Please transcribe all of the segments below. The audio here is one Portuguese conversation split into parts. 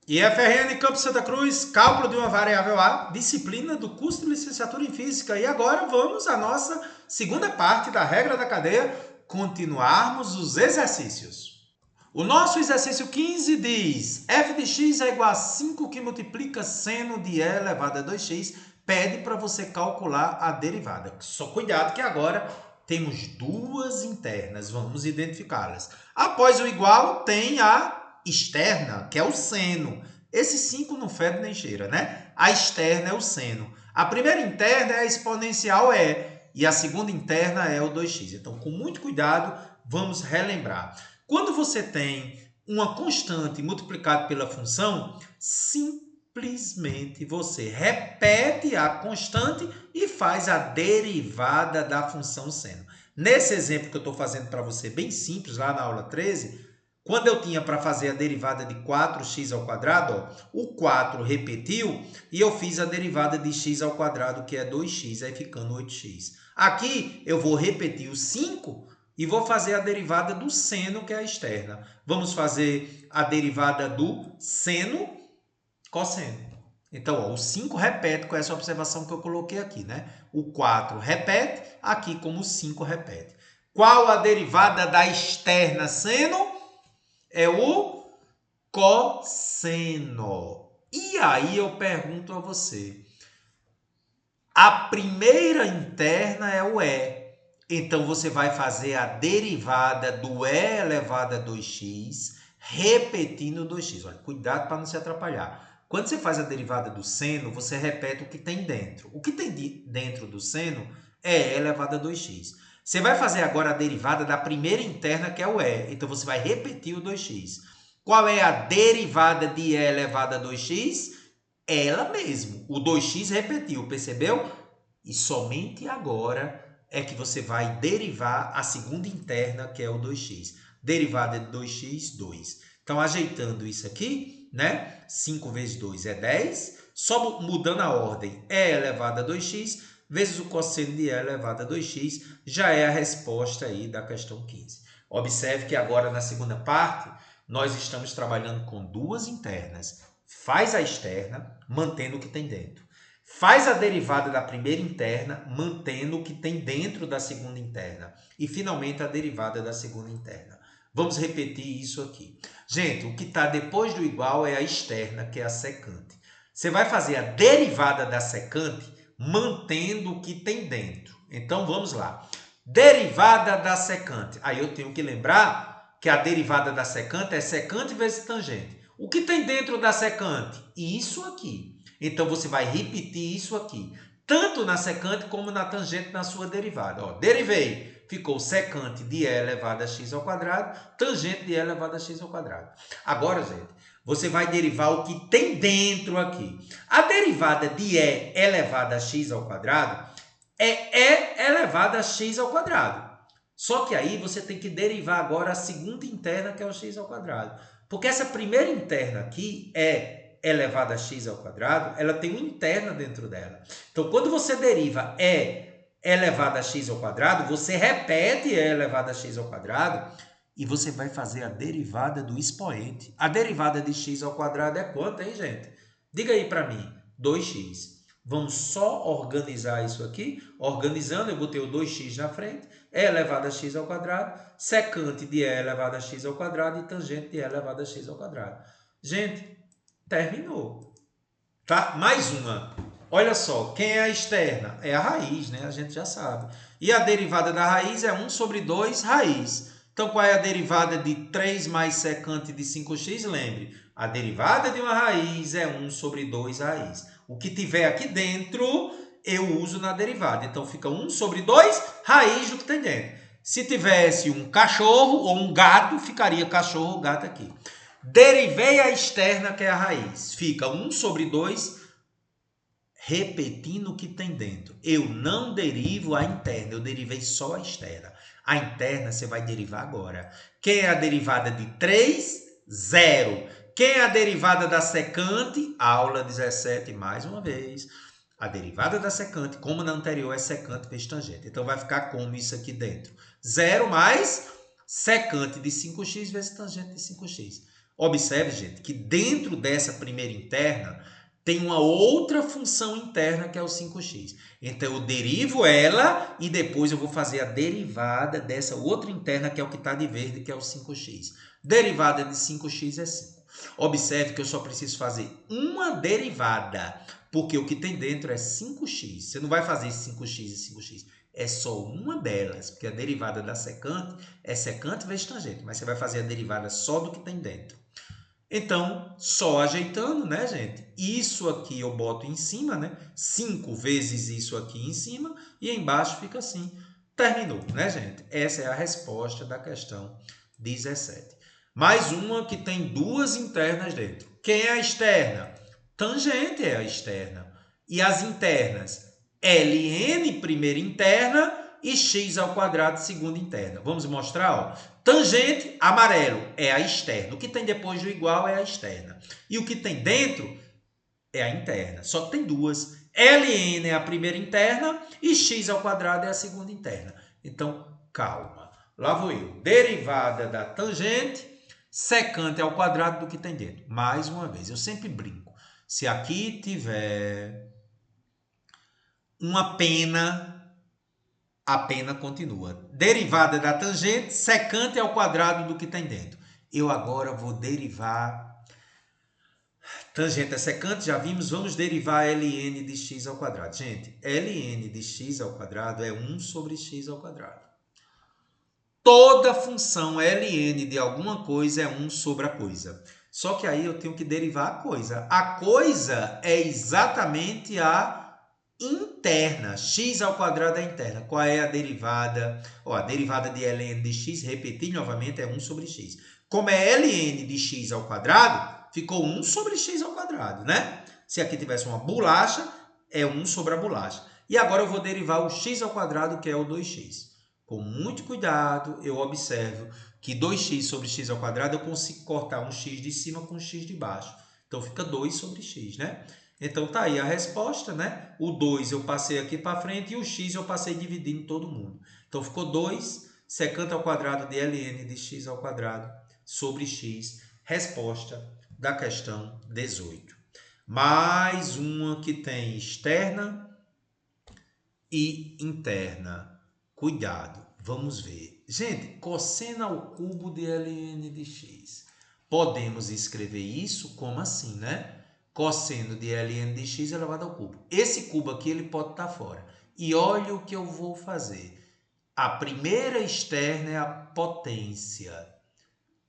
IFRN Campus Santa Cruz, cálculo de uma variável A, disciplina do curso de licenciatura em Física. E agora vamos à nossa segunda parte da regra da cadeia, continuarmos os exercícios. O nosso exercício 15 diz, f de x é igual a 5 que multiplica seno de e elevado a 2x, pede para você calcular a derivada. Só cuidado que agora temos duas internas, vamos identificá-las. Após o igual, tem a externa, que é o seno. Esse 5 não fede nem cheira, né? A externa é o seno. A primeira interna é a exponencial e, e a segunda interna é o 2x. Então, com muito cuidado, vamos relembrar. Quando você tem uma constante multiplicada pela função, simplesmente você repete a constante e faz a derivada da função seno. Nesse exemplo que eu estou fazendo para você, bem simples, lá na aula 13, quando eu tinha para fazer a derivada de 4x ao quadrado, ó, o 4 repetiu e eu fiz a derivada de x ao quadrado, que é 2x, aí ficando 8x. Aqui eu vou repetir o 5 e vou fazer a derivada do seno, que é a externa. Vamos fazer a derivada do seno cosseno. Então, ó, o 5 repete com essa observação que eu coloquei aqui, né? O 4 repete, aqui como o 5 repete. Qual a derivada da externa seno? É o cosseno. E aí eu pergunto a você, a primeira interna é o e. Então você vai fazer a derivada do e elevado a 2x, repetindo 2x. Olha, cuidado para não se atrapalhar. Quando você faz a derivada do seno, você repete o que tem dentro. O que tem dentro do seno é e elevado a 2x. Você vai fazer agora a derivada da primeira interna, que é o e. Então você vai repetir o 2x. Qual é a derivada de e elevado a 2x? Ela mesmo. O 2x repetiu, percebeu? E somente agora é que você vai derivar a segunda interna, que é o 2x. Derivada de 2x, 2. Então, ajeitando isso aqui, né? 5 vezes 2 é 10. Só mudando a ordem, e elevado a 2x vezes o cosseno de e elevado a 2x, já é a resposta aí da questão 15. Observe que agora na segunda parte, nós estamos trabalhando com duas internas. Faz a externa, mantendo o que tem dentro. Faz a derivada da primeira interna, mantendo o que tem dentro da segunda interna. E, finalmente, a derivada da segunda interna. Vamos repetir isso aqui. Gente, o que está depois do igual é a externa, que é a secante. Você vai fazer a derivada da secante, mantendo o que tem dentro. Então, vamos lá. Derivada da secante. Aí eu tenho que lembrar que a derivada da secante é secante vezes tangente. O que tem dentro da secante? Isso aqui. Então, você vai repetir isso aqui, tanto na secante como na tangente na sua derivada. Ó, derivei, ficou secante de e elevado a x ao quadrado, tangente de e elevado a x ao quadrado. Agora, gente, você vai derivar o que tem dentro aqui. A derivada de e elevado a x ao quadrado é e elevado a x ao quadrado. Só que aí você tem que derivar agora a segunda interna, que é o x ao quadrado. Porque essa primeira interna aqui é elevado a x ao quadrado, ela tem uma interna dentro dela. Então, quando você deriva e elevado a x ao quadrado, você repete e elevado a x ao quadrado e você vai fazer a derivada do expoente. A derivada de x ao quadrado é quanto, hein, gente? Diga aí para mim. 2x. Vamos só organizar isso aqui. Organizando, eu botei o 2x na frente. E elevado a x ao quadrado. Secante de e elevado a x ao quadrado e tangente de e elevado a x ao quadrado. Gente, terminou. Tá? Mais uma. Olha só, quem é a externa? É a raiz, né? A gente já sabe. E a derivada da raiz é 1 sobre 2 raiz. Então, qual é a derivada de 3 mais secante de 5x? Lembre, a derivada de uma raiz é 1 sobre 2 raiz. O que tiver aqui dentro, eu uso na derivada. Então, fica 1 sobre 2 raiz do que tem dentro. Se tivesse um cachorro ou um gato, ficaria cachorro ou gato aqui. Derivei a externa, que é a raiz. Fica 1 sobre 2, repetindo o que tem dentro. Eu não derivo a interna, eu derivei só a externa. A interna você vai derivar agora. Quem é a derivada de 3? 0. Quem é a derivada da secante? Aula 17, mais uma vez. A derivada da secante, como na anterior, é secante vezes tangente. Então, vai ficar como isso aqui dentro. 0 mais secante de 5x vezes tangente de 5x. Observe, gente, que dentro dessa primeira interna tem uma outra função interna que é o 5x. Então, eu derivo ela e depois eu vou fazer a derivada dessa outra interna que é o que está de verde, que é o 5x. Derivada de 5x é 5. Observe que eu só preciso fazer uma derivada, porque o que tem dentro é 5x. Você não vai fazer 5x e 5x. É só uma delas, porque a derivada da secante é secante vezes tangente, mas você vai fazer a derivada só do que tem dentro. Então, só ajeitando, né, gente? Isso aqui eu boto em cima, né? 5 vezes isso aqui em cima e embaixo fica assim. Terminou, né, gente? Essa é a resposta da questão 17. Mais uma que tem duas internas dentro. Quem é a externa? Tangente é a externa. E as internas? Ln, primeira interna, e x ao quadrado, segunda interna. Vamos mostrar, ó. Tangente, amarelo, é a externa. O que tem depois do igual é a externa. E o que tem dentro é a interna. Só que tem duas. Ln é a primeira interna e x ao quadrado é a segunda interna. Então, calma. Lá vou eu. Derivada da tangente, secante ao quadrado do que tem dentro. Mais uma vez, eu sempre brinco. Se aqui tiver uma pena, a pena continua. Derivada da tangente, secante ao quadrado do que tem dentro. Eu agora vou derivar. Tangente é secante, já vimos. Vamos derivar ln de x ao quadrado. Gente, ln de x ao quadrado é 1 sobre x ao quadrado. Toda função ln de alguma coisa é 1 sobre a coisa. Só que aí eu tenho que derivar a coisa. A coisa é exatamente a interna. X ao quadrado é interna. Qual é a derivada? Ó, a derivada de ln de x, repetir novamente, é 1 sobre x. Como é ln de x ao quadrado, ficou 1 sobre x ao quadrado, né? Se aqui tivesse uma bolacha, é 1 sobre a bolacha. E agora eu vou derivar o x ao quadrado, que é o 2x. Com muito cuidado, eu observo que 2x sobre x ao quadrado, eu consigo cortar um x de cima com um x de baixo. Então, fica 2 sobre x, né? Então, tá aí a resposta, né? O 2 eu passei aqui para frente e o x eu passei dividindo todo mundo. Então, ficou 2 secante ao quadrado de ln de x ao quadrado sobre x. Resposta da questão 18. Mais uma que tem externa e interna. Cuidado, vamos ver. Gente, cosseno ao cubo de ln de x. Podemos escrever isso como assim, né? Cosseno de ln de x elevado ao cubo. Esse cubo aqui ele pode estar fora. E olha o que eu vou fazer. A primeira externa é a potência.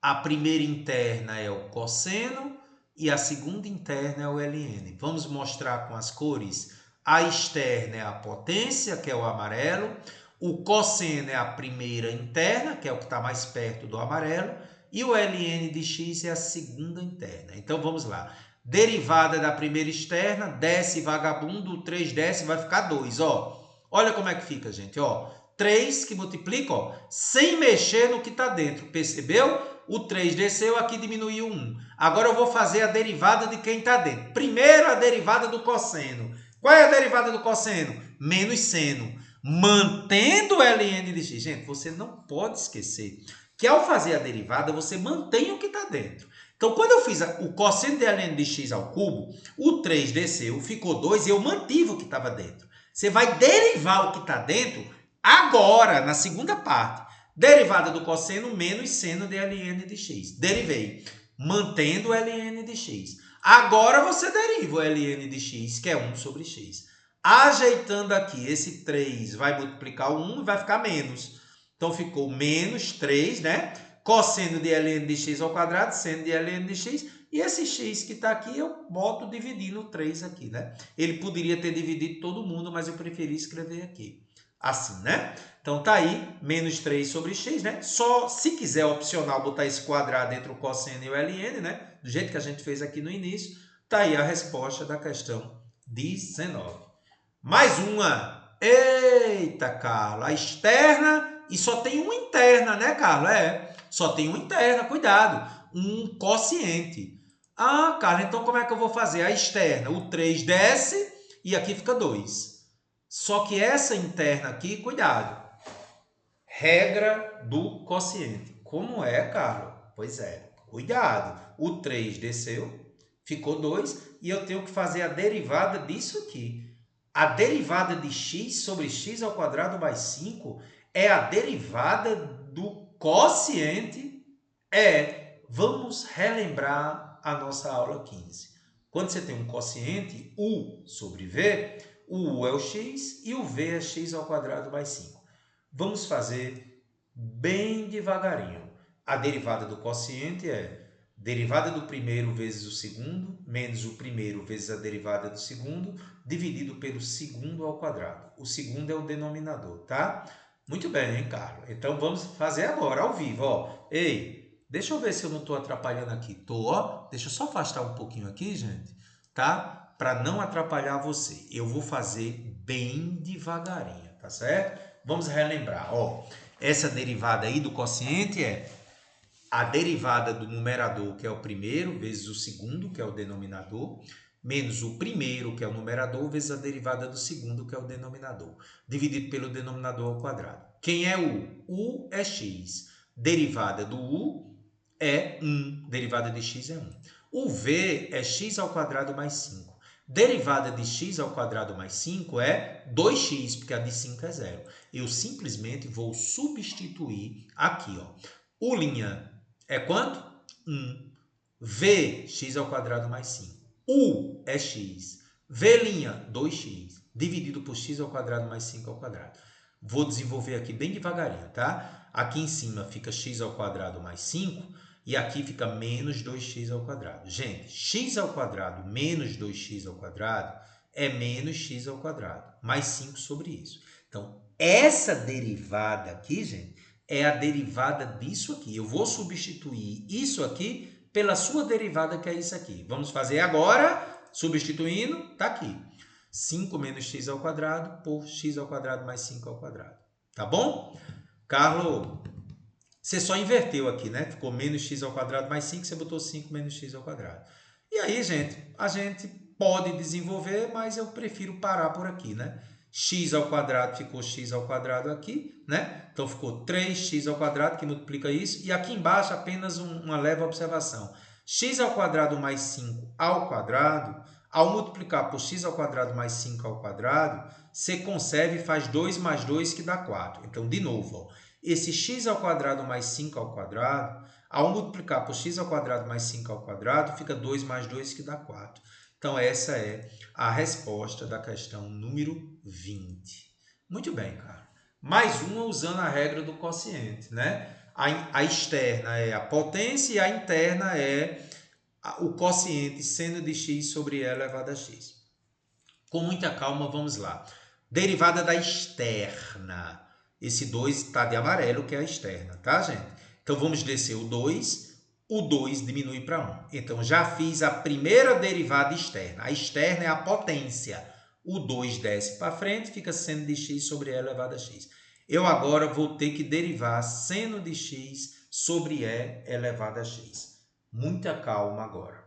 A primeira interna é o cosseno e a segunda interna é o ln. Vamos mostrar com as cores. A externa é a potência, que é o amarelo. O cosseno é a primeira interna, que é o que está mais perto do amarelo. E o ln de x é a segunda interna. Então, vamos lá. Derivada da primeira externa, desce vagabundo, o 3 desce, vai ficar 2. Ó. Olha como é que fica, gente. Ó. 3 que multiplica, ó, sem mexer no que está dentro. Percebeu? O 3 desceu, aqui diminuiu 1. Agora eu vou fazer a derivada de quem está dentro. Primeiro, a derivada do cosseno. Qual é a derivada do cosseno? Menos seno. Mantendo ln de x. Gente, você não pode esquecer que ao fazer a derivada, você mantém o que está dentro. Então, quando eu fiz o cosseno de ln de x ao cubo, o 3 desceu, ficou 2 e eu mantive o que estava dentro. Você vai derivar o que está dentro agora, na segunda parte. Derivada do cosseno menos seno de ln de x. Derivei, mantendo ln de x. Agora você deriva o ln de x, que é 1 sobre x. Ajeitando aqui, esse 3 vai multiplicar o 1 e vai ficar menos. Então, ficou menos 3, né? Cosseno de ln de x ao quadrado, seno de ln de x. E esse x que está aqui, eu boto dividindo o 3 aqui, né? Ele poderia ter dividido todo mundo, mas eu preferi escrever aqui. Assim, né? Então, tá aí, menos 3 sobre x, né? Só, se quiser, opcional, botar esse quadrado entre o cosseno e o ln, né? Do jeito que a gente fez aqui no início. Tá aí a resposta da questão 19. Mais uma. Eita, Carlos, a externa e só tem uma interna, né, Carlos? É, só tem uma interna, cuidado. Um quociente. Ah, Carlos, então como é que eu vou fazer? A externa, o 3 desce e aqui fica 2. Só que essa interna aqui, cuidado. Regra do quociente. Como é, Carlos? Pois é, Cuidado, o 3 desceu, ficou 2, e eu tenho que fazer a derivada disso aqui. A derivada de x sobre x ao quadrado mais 5 é a derivada do quociente. Vamos relembrar a nossa aula 15. Quando você tem um quociente, u sobre v, o u é o x e o v é x ao quadrado mais 5. Vamos fazer bem devagarinho. A derivada do quociente é derivada do primeiro vezes o segundo, menos o primeiro vezes a derivada do segundo, dividido pelo segundo ao quadrado. O segundo é o denominador, tá? Muito bem, hein, Carlos? Então, vamos fazer agora, ao vivo, ó. Ei, deixa eu ver se eu não estou atrapalhando aqui. Tô, ó. Deixa eu só afastar um pouquinho aqui, gente, tá? Para não atrapalhar você. Eu vou fazer bem devagarinho, tá certo? Vamos relembrar, ó. Essa derivada aí do quociente é a derivada do numerador, que é o primeiro, vezes o segundo, que é o denominador, menos o primeiro, que é o numerador, vezes a derivada do segundo, que é o denominador, dividido pelo denominador ao quadrado. Quem é u? U é x. Derivada do u é 1. Derivada de x é 1. O v é x ao quadrado mais 5. Derivada de x ao quadrado mais 5 é 2x, porque a de 5 é 0. Eu simplesmente vou substituir aqui, ó. U' é quanto? 1. V, x ao quadrado mais 5. U é x. V', 2x, dividido por x ao quadrado mais 5 ao quadrado. Vou desenvolver aqui bem devagarinho, tá? Aqui em cima fica x ao quadrado mais 5 e aqui fica menos 2x ao quadrado. Gente, x ao quadrado menos 2x ao quadrado é menos x ao quadrado, mais 5 sobre isso. Então, essa derivada aqui, gente, é a derivada disso aqui. Eu vou substituir isso aqui pela sua derivada, que é isso aqui. Vamos fazer agora, substituindo, tá aqui. 5 menos x ao quadrado por x ao quadrado mais 5 ao quadrado. Tá bom? Carlos, você só inverteu aqui, né? Ficou menos x ao quadrado mais 5, você botou 5 menos x ao quadrado. E aí, gente, a gente pode desenvolver, mas eu prefiro parar por aqui, né? X ao quadrado ficou x ao quadrado aqui, né? Então ficou 3x ao quadrado, que multiplica isso. E aqui embaixo apenas uma leve observação. X ao quadrado mais 5 ao quadrado, ao multiplicar por x ao quadrado mais 5 ao quadrado, você conserva e faz 2 mais 2 que dá 4. Então, de novo, ó, esse x ao quadrado mais 5 ao quadrado, ao multiplicar por x ao quadrado mais 5 ao quadrado, fica 2 mais 2 que dá 4. Então, essa é a resposta da questão número 20. Muito bem, cara. Mais uma usando a regra do quociente, né? A externa é a potência e a interna é o quociente seno de x sobre e elevado a x. Com muita calma, vamos lá. Derivada da externa. Esse 2 está de amarelo, que é a externa, tá, gente? Então, vamos descer o 2. O 2 diminui para 1. Então, já fiz a primeira derivada externa. A externa é a potência. O 2 desce para frente, fica seno de x sobre e elevado a x. Eu agora vou ter que derivar seno de x sobre e elevado a x. Muita calma agora.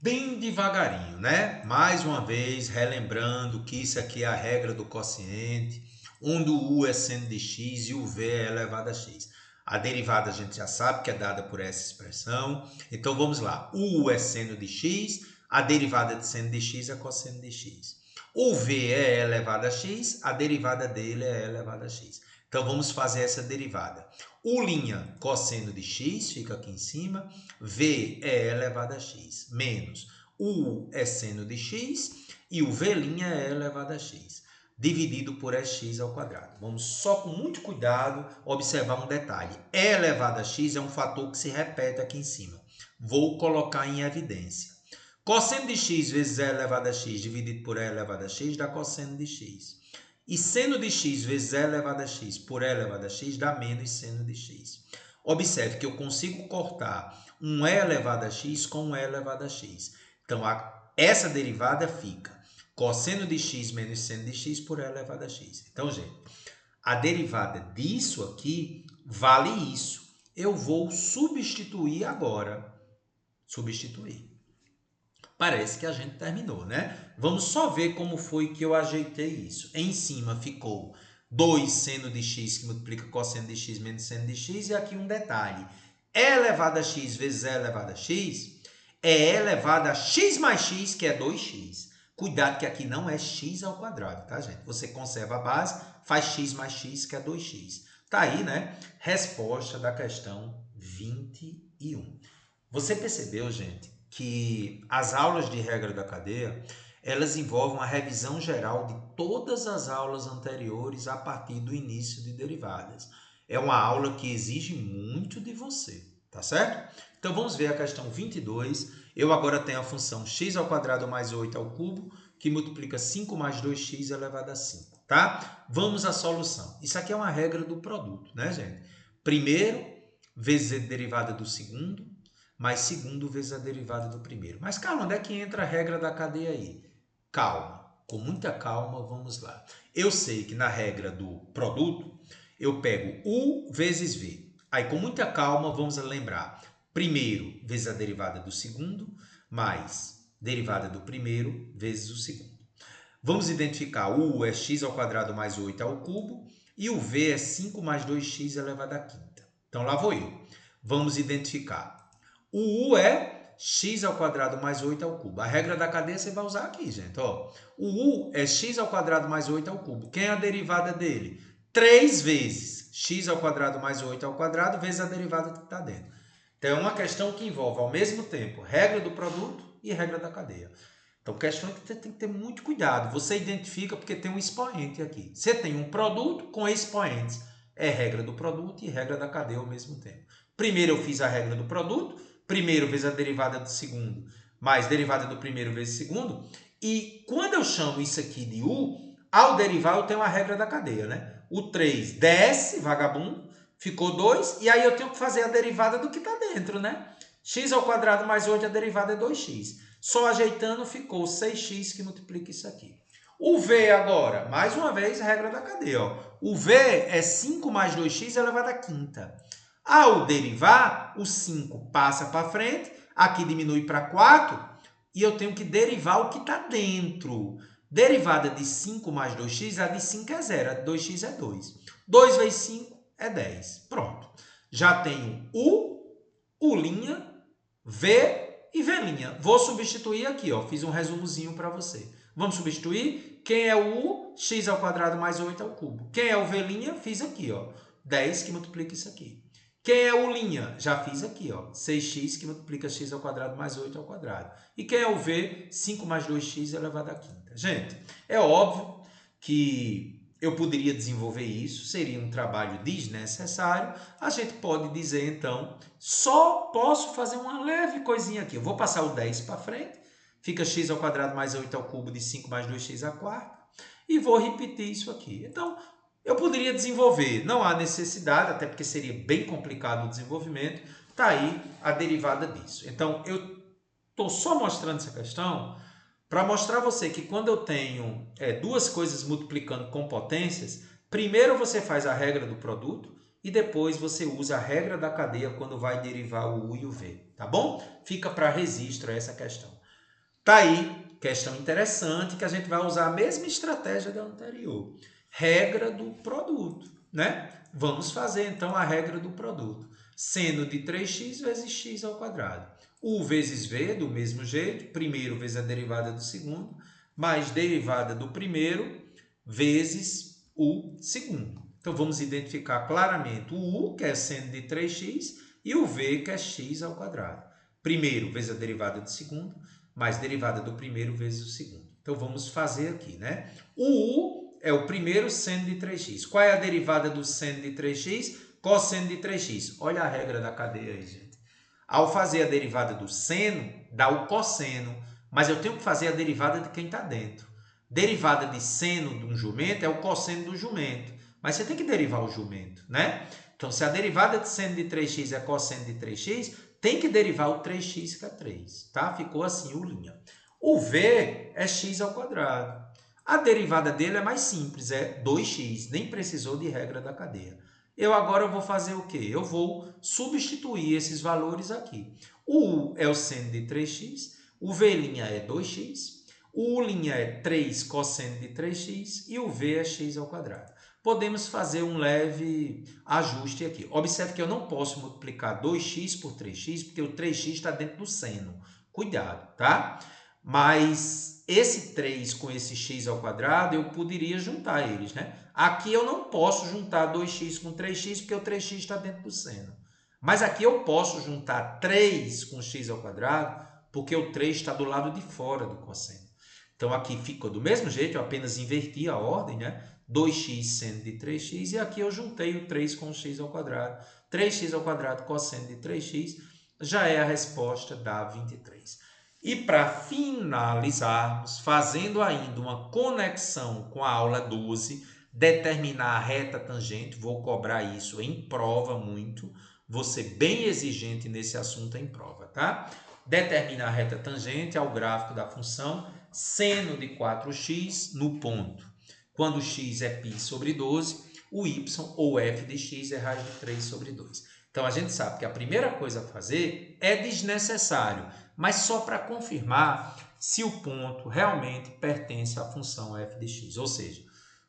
Bem devagarinho, né? Mais uma vez, relembrando que isso aqui é a regra do quociente, onde o u é seno de x e o v é elevado a x. A derivada a gente já sabe que é dada por essa expressão. Então, vamos lá. O u é seno de x, a derivada de seno de x é cosseno de x. O v é elevado a x, a derivada dele é elevado a x. Então, vamos fazer essa derivada. U' cosseno de x, fica aqui em cima, v é elevado a x, menos u é seno de x e o v' é elevado a x, dividido por x ao quadrado. Vamos só com muito cuidado observar um detalhe. E elevado a x é um fator que se repete aqui em cima. Vou colocar em evidência. Cosseno de x vezes e elevado a x dividido por e elevado a x dá cosseno de x. E seno de x vezes e elevado a x por e elevado a x dá menos seno de x. Observe que eu consigo cortar um e elevado a x com um e elevado a x. Então, essa derivada fica cosseno de x menos seno de x por e elevado a x. Então, gente, a derivada disso aqui vale isso. Eu vou substituir agora. Substituir. Parece que a gente terminou, né? Vamos só ver como foi que eu ajeitei isso. Em cima ficou 2 seno de x que multiplica cosseno de x menos seno de x. E aqui um detalhe. E elevado a x vezes E elevado a x é E elevado a x mais x, que é 2x. Cuidado que aqui não é x ao quadrado, tá, gente? Você conserva a base, faz x mais x, que é 2x. Tá aí, né? Resposta da questão 21. Você percebeu, gente, que as aulas de regra da cadeia, elas envolvem uma revisão geral de todas as aulas anteriores a partir do início de derivadas. É uma aula que exige muito de você, tá certo? Então vamos ver a questão 22. Eu agora tenho a função x ao quadrado mais 8 ao cubo, que multiplica 5 mais 2x elevado a 5, tá? Vamos à solução. Isso aqui é uma regra do produto, né, gente? Primeiro vezes a derivada do segundo, mais segundo vezes a derivada do primeiro. Mas calma, onde é que entra a regra da cadeia aí? Calma, com muita calma, vamos lá. Eu sei que na regra do produto, eu pego U vezes V. Aí, com muita calma, vamos lembrar. Primeiro vezes a derivada do segundo, mais derivada do primeiro vezes o segundo. Vamos identificar o U é x ao quadrado mais 8 ao cubo e o V é 5 mais 2x elevado à quinta. Então, lá vou eu. Vamos identificar. O U é x ao quadrado mais 8 ao cubo. A regra da cadeia você vai usar aqui, gente. Ó. O U é x ao quadrado mais 8 ao cubo. Quem é a derivada dele? 3 vezes x ao quadrado mais 8 ao quadrado vezes a derivada que está dentro. Então, é uma questão que envolve, ao mesmo tempo, regra do produto e regra da cadeia. Então, questão que você tem que ter muito cuidado. Você identifica porque tem um expoente aqui. Você tem um produto com expoentes. É regra do produto e regra da cadeia ao mesmo tempo. Primeiro eu fiz a regra do produto, primeiro vezes a derivada do segundo, mais derivada do primeiro vezes o segundo. E quando eu chamo isso aqui de U, ao derivar eu tenho a regra da cadeia, né? O 3 desce, vagabundo, ficou 2, e aí eu tenho que fazer a derivada do que está dentro, né? X ao quadrado mais 8, a derivada é 2x. Só ajeitando ficou 6x que multiplica isso aqui. O V agora, mais uma vez, a regra da cadeia. Ó. O V é 5 mais 2x elevado à quinta. Ao derivar, o 5 passa para frente, aqui diminui para 4, e eu tenho que derivar o que está dentro. Derivada de 5 mais 2x, a de 5 é 0, a de 2x é 2. 2 vezes 5 é 10. Pronto. Já tenho U', V e V'. Vou substituir aqui, ó. Fiz um resumozinho para você. Vamos substituir? Quem é o U? X ao quadrado mais 8 ao cubo. Quem é o V'? Fiz aqui, ó. 10 que multiplica isso aqui. Quem é o U'? Já fiz aqui, ó. 6x que multiplica x ao quadrado mais 8 ao quadrado. E quem é o V? 5 mais 2x elevado à quinta. Gente, é óbvio que eu poderia desenvolver isso, seria um trabalho desnecessário. A gente pode dizer, então, só posso fazer uma leve coisinha aqui. Eu vou passar o 10 para frente, fica x ao quadrado mais 8 ao cubo de 5 mais 2x à quarta, e vou repetir isso aqui. Então, eu poderia desenvolver, não há necessidade, até porque seria bem complicado o desenvolvimento, está aí a derivada disso. Então, eu estou só mostrando essa questão para mostrar a você que quando eu tenho duas coisas multiplicando com potências, primeiro você faz a regra do produto e depois você usa a regra da cadeia quando vai derivar o U e o V, tá bom? Fica para registro essa questão. Tá aí, questão interessante que a gente vai usar a mesma estratégia da anterior. Regra do produto, né? Vamos fazer então a regra do produto. Seno de 3x vezes x ao quadrado. U vezes V, do mesmo jeito, primeiro vezes a derivada do segundo, mais derivada do primeiro vezes o segundo. Então, vamos identificar claramente o U, que é seno de 3x, e o V, que é x ao quadrado. Primeiro vezes a derivada do segundo, mais derivada do primeiro vezes o segundo. Então, vamos fazer aqui, né? O U é o primeiro seno de 3x. Qual é a derivada do seno de 3x? Cosseno de 3x. Olha a regra da cadeia aí, gente. Ao fazer a derivada do seno, dá o cosseno, mas eu tenho que fazer a derivada de quem está dentro. Derivada de seno de um jumento é o cosseno do jumento, mas você tem que derivar o jumento, né? Então, se a derivada de seno de 3x é cosseno de 3x, tem que derivar o 3x, que é 3, tá? Ficou assim, U'. O V é x ao quadrado. A derivada dele é mais simples, é 2x, nem precisou de regra da cadeia. Eu agora vou fazer o quê? Eu vou substituir esses valores aqui. O U é o seno de 3x, o V' é 2x, o U' é 3 cosseno de 3x e o V é x ao quadrado. podemos fazer um leve ajuste aqui. Observe que eu não posso multiplicar 2x por 3x, porque o 3x está dentro do seno. Cuidado, tá? Mas esse 3 com esse x ao quadrado, eu poderia juntar eles, né? Aqui eu não posso juntar 2x com 3x, porque o 3x está dentro do seno. Mas aqui eu posso juntar 3 com x ao quadrado, porque o 3 está do lado de fora do cosseno. Então, aqui ficou do mesmo jeito, eu apenas inverti a ordem, né? 2x seno de 3x, e aqui eu juntei o 3 com o x ao quadrado. 3x ao quadrado cosseno de 3x já é a resposta, dá 23. E para finalizarmos, fazendo ainda uma conexão com a aula 12, determinar a reta tangente, vou cobrar isso em prova muito, vou ser bem exigente nesse assunto em prova, tá? Determinar a reta tangente ao gráfico da função seno de 4x no ponto. Quando x é π sobre 12, o y ou f de x é raiz de 3 sobre 2. Então, a gente sabe que a primeira coisa a fazer é desnecessário, mas só para confirmar se o ponto realmente pertence à função f de x. Ou seja,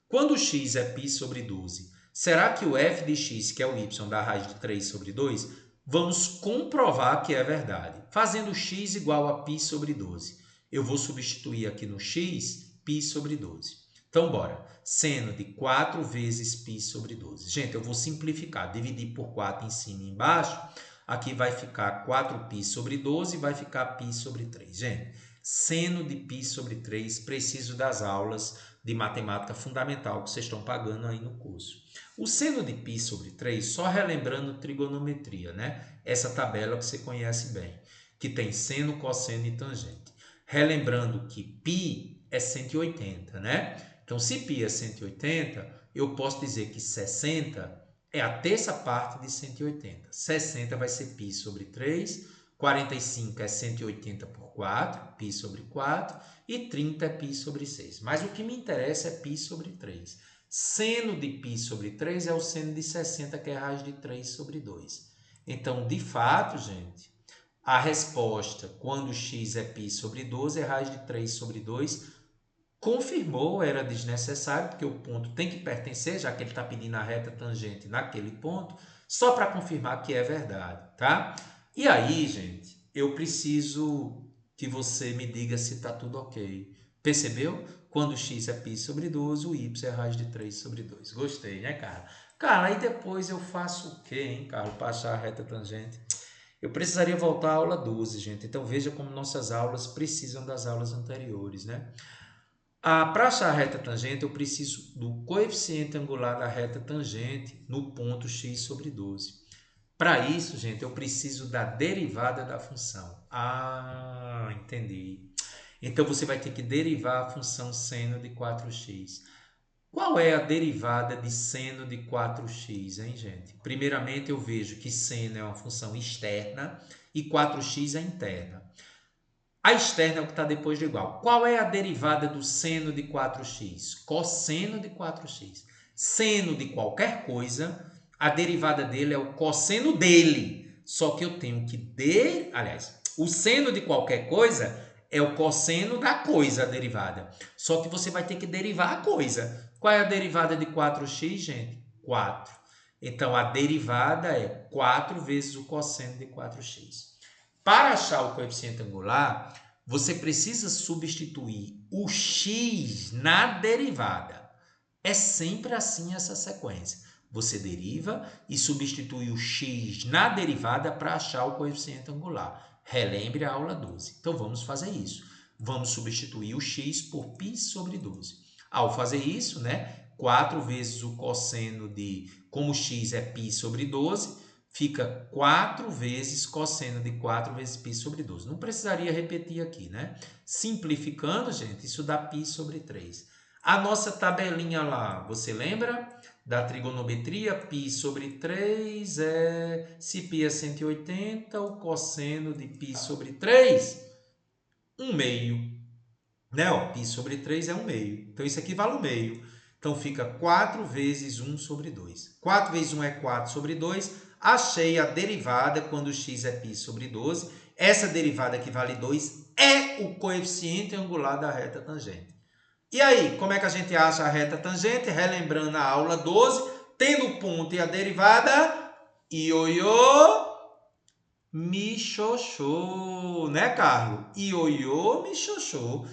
quando x é π sobre 12, será que o f de x, que é o y, dá raiz de 3 sobre 2? Vamos comprovar que é verdade. Fazendo x igual a π sobre 12. Eu vou substituir aqui no x, π sobre 12. Então, bora. Seno de 4 vezes π sobre 12. Gente, eu vou simplificar. Dividir por 4 em cima e embaixo. Aqui vai ficar 4π sobre 12 e vai ficar π sobre 3. Gente, seno de π sobre 3, preciso das aulas de matemática fundamental que vocês estão pagando aí no curso. O seno de π sobre 3, só relembrando trigonometria, né? Essa tabela que você conhece bem, que tem seno, cosseno e tangente. Relembrando que π é 180, né? Então, se π é 180, eu posso dizer que 60 é a terça parte de 180. 60 vai ser π sobre 3, 45 é 180 por 4, π sobre 4, e 30 é π sobre 6. Mas o que me interessa é π sobre 3. Seno de π sobre 3 é o seno de 60, que é raiz de 3 sobre 2. Então, de fato, gente, a resposta, quando x é π sobre 12, é raiz de 3 sobre 2. Confirmou, era desnecessário, porque o ponto tem que pertencer, já que ele está pedindo a reta tangente naquele ponto, só para confirmar que é verdade, tá? E aí, gente, eu preciso que você me diga se está tudo ok. Percebeu? Quando x é π sobre 12, o y é raiz de 3 sobre 2. Gostei, né, cara? Cara, aí depois eu faço o quê, hein, Carlos, para achar a reta tangente? Eu precisaria voltar à aula 12, gente. Então, veja como nossas aulas precisam das aulas anteriores, né? Para achar a reta tangente, eu preciso do coeficiente angular da reta tangente no ponto x sobre 12. Para isso, gente, eu preciso da derivada da função. Entendi. Então, você vai ter que derivar a função seno de 4x. Qual é a derivada de seno de 4x, hein, gente? Primeiramente, eu vejo que seno é uma função externa e 4x é interna. A externa é o que está depois de igual. Qual é a derivada do seno de 4x? Cosseno de 4x. Seno de qualquer coisa, a derivada dele é o cosseno dele. Só que eu tenho que aliás, o seno de qualquer coisa é o cosseno da coisa, a derivada. Só que você vai ter que derivar a coisa. Qual é a derivada de 4x, gente? 4. Então, a derivada é 4 vezes o cosseno de 4x. Para achar o coeficiente angular, você precisa substituir o x na derivada. É sempre assim essa sequência. Você deriva e substitui o x na derivada para achar o coeficiente angular. Relembre a aula 12. Então, vamos fazer isso. Vamos substituir o x por π sobre 12. Ao fazer isso, né, 4 vezes o cosseno de, como x é π sobre 12, fica 4 vezes cosseno de 4 vezes π sobre 12. Não precisaria repetir aqui, né? Simplificando, gente, isso dá π sobre 3. A nossa tabelinha lá, você lembra da trigonometria? Π sobre 3 é... Se π é 180, o cosseno de π sobre 3, 1/2. Né? Ó, π sobre 3 é 1/2. Então, isso aqui vale 1/2. Então, fica 4 vezes 1 sobre 2. 4 vezes 1 é 4 sobre 2. Achei a derivada quando x é π sobre 12. Essa derivada que vale 2 é o coeficiente angular da reta tangente. E aí, como é que a gente acha a reta tangente? Relembrando a aula 12, tendo o ponto e a derivada, ioiô, michoxô, né, Carlos? Ioiô, michoxô.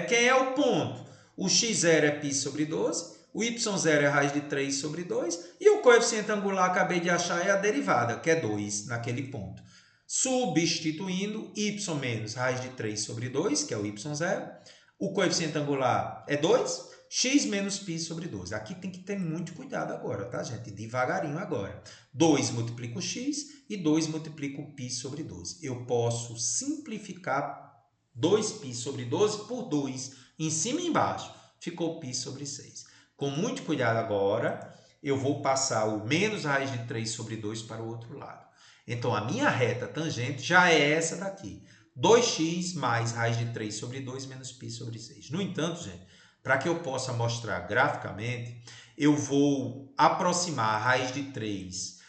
Quem é o ponto? O x0 é π sobre 12, o y0 é raiz de 3 sobre 2, e o coeficiente angular, acabei de achar, é a derivada, que é 2, naquele ponto. Substituindo, y menos raiz de 3 sobre 2, que é o y0, o coeficiente angular é 2, x menos π sobre 12. Aqui tem que ter muito cuidado agora, tá, gente? Devagarinho agora. 2 multiplica o x e 2 multiplica o π sobre 12. Eu posso simplificar 2π sobre 12 por 2, em cima e embaixo. Ficou π sobre 6. Com muito cuidado agora, eu vou passar o menos raiz de 3 sobre 2 para o outro lado. Então, a minha reta tangente já é essa daqui. 2x mais raiz de 3 sobre 2 menos π sobre 6. No entanto, gente, para que eu possa mostrar graficamente, eu vou aproximar a raiz de 3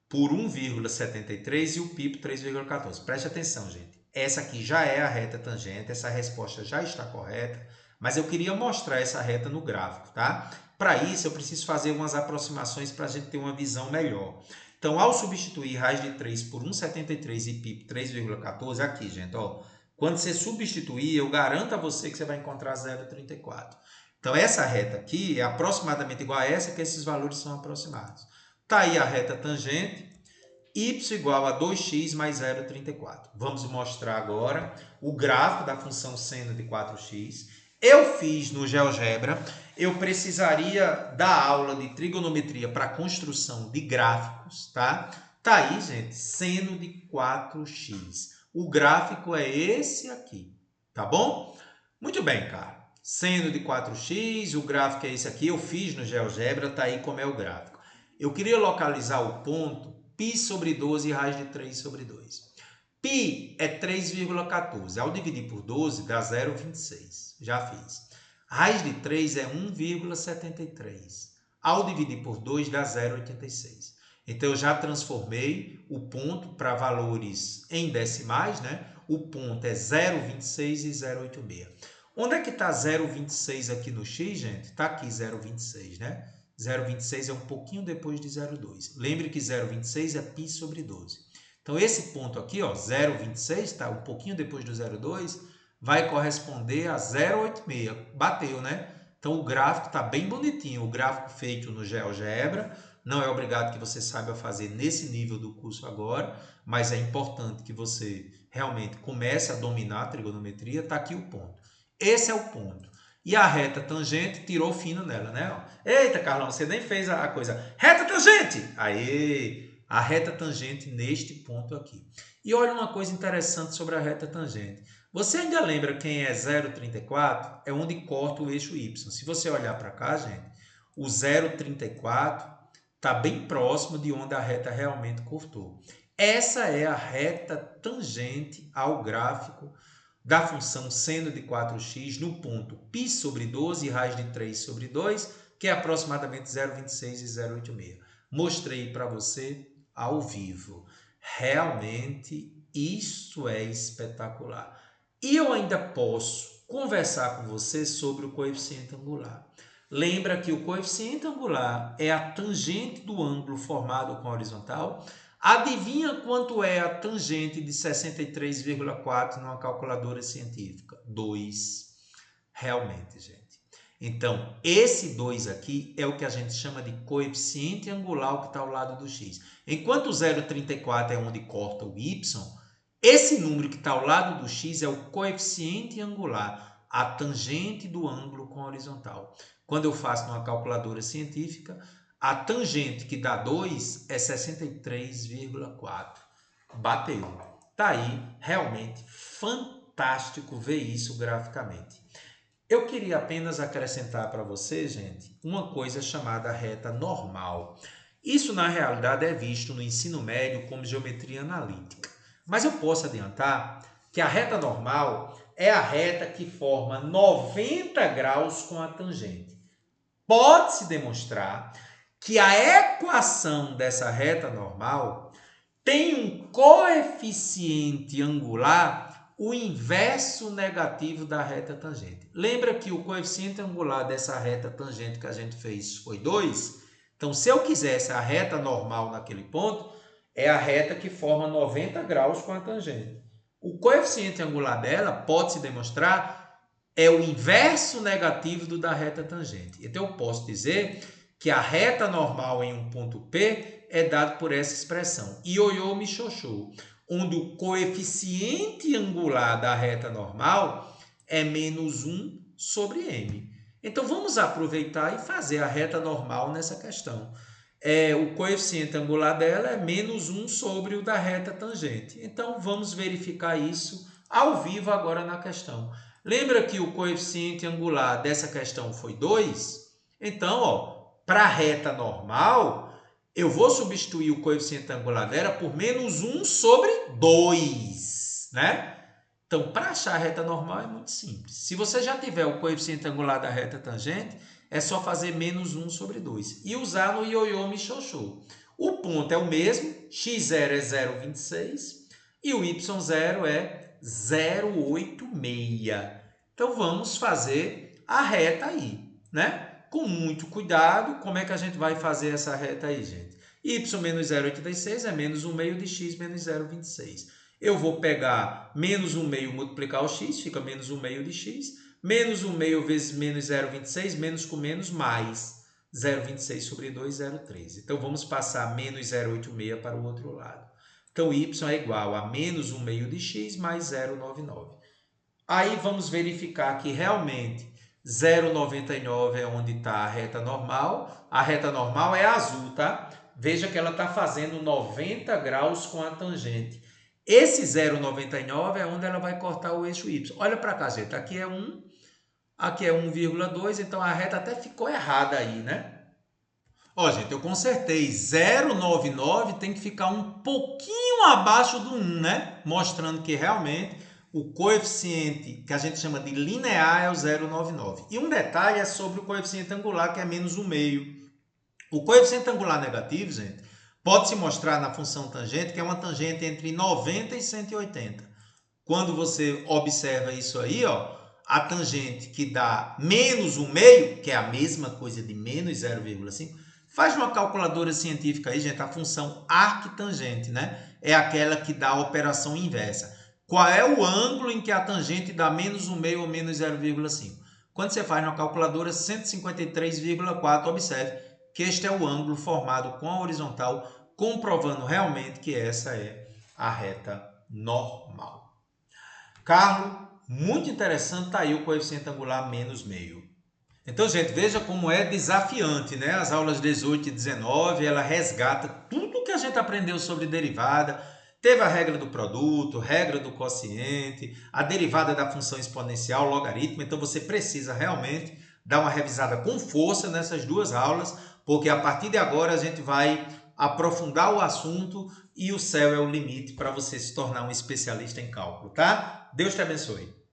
por 1,73 e o π por 3,14. Preste atenção, gente. Essa aqui já é a reta tangente, essa resposta já está correta, mas eu queria mostrar essa reta no gráfico, tá? Para isso, eu preciso fazer umas aproximações para a gente ter uma visão melhor. Então, ao substituir raiz de 3 por 1,73 e π por 3,14, aqui, gente, ó, quando você substituir, eu garanto a você que você vai encontrar 0,34. Então, essa reta aqui é aproximadamente igual a essa, que esses valores são aproximados. Está aí a reta tangente, y igual a 2x mais 0,34. Vamos mostrar agora o gráfico da função seno de 4x. Eu fiz no GeoGebra, eu precisaria da aula de trigonometria para construção de gráficos, tá? Tá aí, gente, seno de 4x. O gráfico é esse aqui, tá bom? Muito bem, cara. Seno de 4x, o gráfico é esse aqui. Eu fiz no GeoGebra, tá aí como é o gráfico. Eu queria localizar o ponto π sobre 12 e raiz de 3 sobre 2. Π é 3,14. Ao dividir por 12, dá 0,26. Já fiz. Raiz de 3 é 1,73. Ao dividir por 2, dá 0,86. Então, eu já transformei o ponto para valores em decimais, né? O ponto é 0,26 e 0,86. Onde é que está 0,26 aqui no x, gente? Está aqui 0,26, né? 0,26 é um pouquinho depois de 0,2. Lembre que 0,26 é π sobre 12. Então, esse ponto aqui, 0,26, está um pouquinho depois do 0,2, vai corresponder a 0,86. Bateu, né? Então, o gráfico está bem bonitinho. O gráfico feito no GeoGebra. Não é obrigado que você saiba fazer nesse nível do curso agora, mas é importante que você realmente comece a dominar a trigonometria. Está aqui o ponto. Esse é o ponto. E a reta tangente tirou fino nela, né? Eita, Carlão, você nem fez a coisa. Reta tangente! Aê! A reta tangente neste ponto aqui. E olha uma coisa interessante sobre a reta tangente. Você ainda lembra quem é 0,34? É onde corta o eixo Y. Se você olhar para cá, gente, o 0,34 está bem próximo de onde a reta realmente cortou. Essa é a reta tangente ao gráfico da função seno de 4x no ponto π sobre 12 e raiz de 3 sobre 2, que é aproximadamente 0,26 e 0,86. Mostrei para você ao vivo. Realmente, isso é espetacular. E eu ainda posso conversar com você sobre o coeficiente angular. Lembra que o coeficiente angular é a tangente do ângulo formado com a horizontal. Adivinha quanto é a tangente de 63,4 numa calculadora científica? 2. Realmente, gente. Então, esse 2 aqui é o que a gente chama de coeficiente angular que está ao lado do x. Enquanto o 0,34 é onde corta o y, esse número que está ao lado do x é o coeficiente angular, a tangente do ângulo com a horizontal. Quando eu faço numa calculadora científica, a tangente que dá 2 é 63,4. Bateu. Tá aí, realmente fantástico ver isso graficamente. Eu queria apenas acrescentar para você, gente, uma coisa chamada reta normal. Isso, na realidade, é visto no ensino médio como geometria analítica. Mas eu posso adiantar que a reta normal é a reta que forma 90 graus com a tangente. Pode-se demonstrar que a equação dessa reta normal tem um coeficiente angular o inverso negativo da reta tangente. Lembra que o coeficiente angular dessa reta tangente que a gente fez foi 2? Então, se eu quisesse a reta normal naquele ponto, é a reta que forma 90 graus com a tangente. O coeficiente angular dela, pode-se demonstrar, é o inverso negativo do da reta tangente. Então, eu posso dizer que a reta normal em um ponto P é dado por essa expressão, ioiô mi xoxô, onde o coeficiente angular da reta normal é menos 1 sobre m. Então, vamos aproveitar e fazer a reta normal nessa questão. O coeficiente angular dela é menos 1 sobre o da reta tangente. Então, vamos verificar isso ao vivo agora na questão. Lembra que o coeficiente angular dessa questão foi 2? Então, para a reta normal, eu vou substituir o coeficiente angular dela por menos 1 sobre 2, né? Então, para achar a reta normal é muito simples. Se você já tiver o coeficiente angular da reta tangente, é só fazer menos 1 sobre 2 e usar no ioiô mi xoxô. O ponto é o mesmo, x0 é 0,26 e o y0 é 0,86. Então, vamos fazer a reta aí, né? Com muito cuidado, como é que a gente vai fazer essa reta aí, gente? Y menos 0,86 é menos 1 meio de x menos 0,26. Eu vou pegar menos 1 meio multiplicar o x, fica menos 1 meio de x. Menos 1 meio vezes menos 0,26, menos com menos, mais 0,26 sobre 2, 0,13. Então, vamos passar menos 0,86 para o outro lado. Então, y é igual a menos 1 meio de x mais 0,99. Aí, vamos verificar que realmente 0,99 é onde está a reta normal. A reta normal é azul, tá? Veja que ela está fazendo 90 graus com a tangente. Esse 0,99 é onde ela vai cortar o eixo y. Olha para cá, gente. Aqui é 1, aqui é 1,2, então a reta até ficou errada aí, né? Ó, gente, eu consertei. 0,99 tem que ficar um pouquinho abaixo do 1, né? Mostrando que realmente o coeficiente que a gente chama de linear é o 0,99. E um detalhe é sobre o coeficiente angular, que é menos 1 meio. O coeficiente angular negativo, gente, pode se mostrar na função tangente, que é uma tangente entre 90 e 180. Quando você observa isso aí, ó, a tangente que dá menos 1 meio, que é a mesma coisa de menos 0,5, faz uma calculadora científica aí, gente, a função arctangente, né? É aquela que dá a operação inversa. Qual é o ângulo em que a tangente dá menos 1 meio ou menos 0,5? Quando você faz na calculadora 153,4, observe que este é o ângulo formado com a horizontal, comprovando realmente que essa é a reta normal. Carlos, muito interessante, tá aí o coeficiente angular menos meio. Então, gente, veja como é desafiante, né? As aulas 18 e 19, ela resgata tudo que a gente aprendeu sobre derivada. Teve a regra do produto, regra do quociente, a derivada da função exponencial, logaritmo. Então, você precisa realmente dar uma revisada com força nessas duas aulas, porque a partir de agora a gente vai aprofundar o assunto e o céu é o limite para você se tornar um especialista em cálculo, tá? Deus te abençoe.